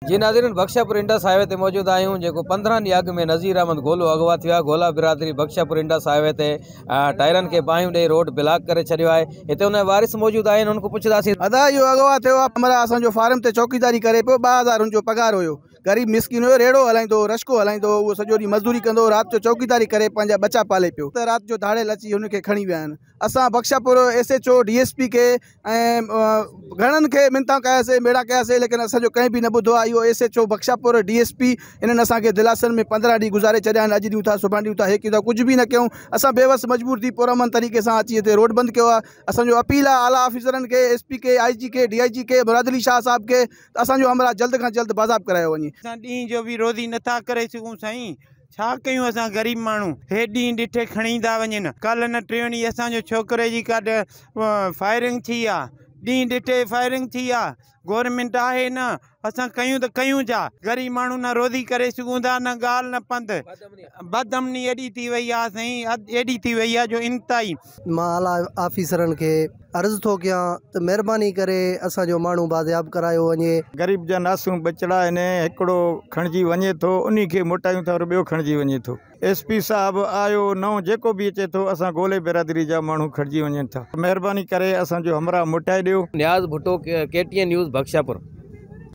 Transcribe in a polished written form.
जी नाज़रीन, बख्शियापुर Indus highway ते मौजूद आहियूं जेको 15 ॾींहं अॻु में नज़ीर अहमद गोलो अगवा थिया। गोला बिरादरी बख्शियापुर इंडस हाईवे ते टायरनि खे बाहियूं ॾेई रोड ब्लॉक करे छॾियो आहे। हिते हुन वारिस मौजूद आहिनि, उनको पुछंदासीं। अदा इहो अगवा थियो आहे, हमरा असांजो फार्म ते चौकीदारी करे पियो। 2000 हुनजो पगार हुयो। गरीब मिसकिन हुयो, रेड़ो हलाईंदो, रश्को हलाईंदो, उहो सॼो ॾींहुं मज़दूरी कंदो, राति जो चौकीदारी करे पंहिंजा बचा पाले पियो। त राति जो धाड़ेल अची हुनखे खणी विया आहिनि। असां बख्शियापुर SHO DSP खे ऐं घणनि खे मिनता कयासीं, मेड़ा कयासीं, लेकिन असांजो कंहिं बि न ॿुधो आहे। इहो SHO बख्शियापुर DSP इन्हनि असांखे दिलासन में 15 ॾींहं गुज़ारे छॾिया आहिनि। अॼु ॾियूं था, सुभाणे ॾियूं था, हे कीधो कुझु बि न कयूं। असां बेवस मजबूर थी पुरअमन तरीक़े सां अची हिते रोड बंदि कयो आहे। असांजो अपील आहे आला ऑफिसरनि खे, SP खे, IG खे, DIG खे, मुरादली शाह साहब खे, असांजो हमरा जल्द खां जल्द बाज़ाब करायो वञे। असां ॾींहं जो बि रोज़ी नथा करे सघूं साईं, छा कयूं असां गरीब माण्हू। हे ॾींहुं ॾिठे खणी था वञनि। कल्ह न टियों ॾींहुं असांजो छोकिरे जी काॾे फायरिंग थी आहे, ॾींहुं ॾिठे फायरिंग थी आहे। गवर्नमेंट आहे न, असां कयूं त कयूं छा। गरीब माण्हू न रोज़ी करे सघूं था, न ॻाल्हि न पंध। बदअमनी एॾी थी वई आहे साईं, एॾी थी वई आहे जो इंतहाई। मां आला ऑफिसरनि खे अर्ज़ु थो कयां त महिरबानी करे असांजो माण्हू बाज़ियाब करायो वञे। गरीब जा नासूं बचड़ा आहिनि, हिकिड़ो खणिजी वञे थो, उन खे मोटायूं था और ॿियो खणिजी वञे थो। SP साहब आयो नओं जेको बि अचे थो, असां गोले बिरादरी जा माण्हू खणिजी वञनि था। महिरबानी करे असांजो हमरा मोटाए ॾियो। नियाज़ भुट्टो, KTN न्यूज़, बख्शियापुर।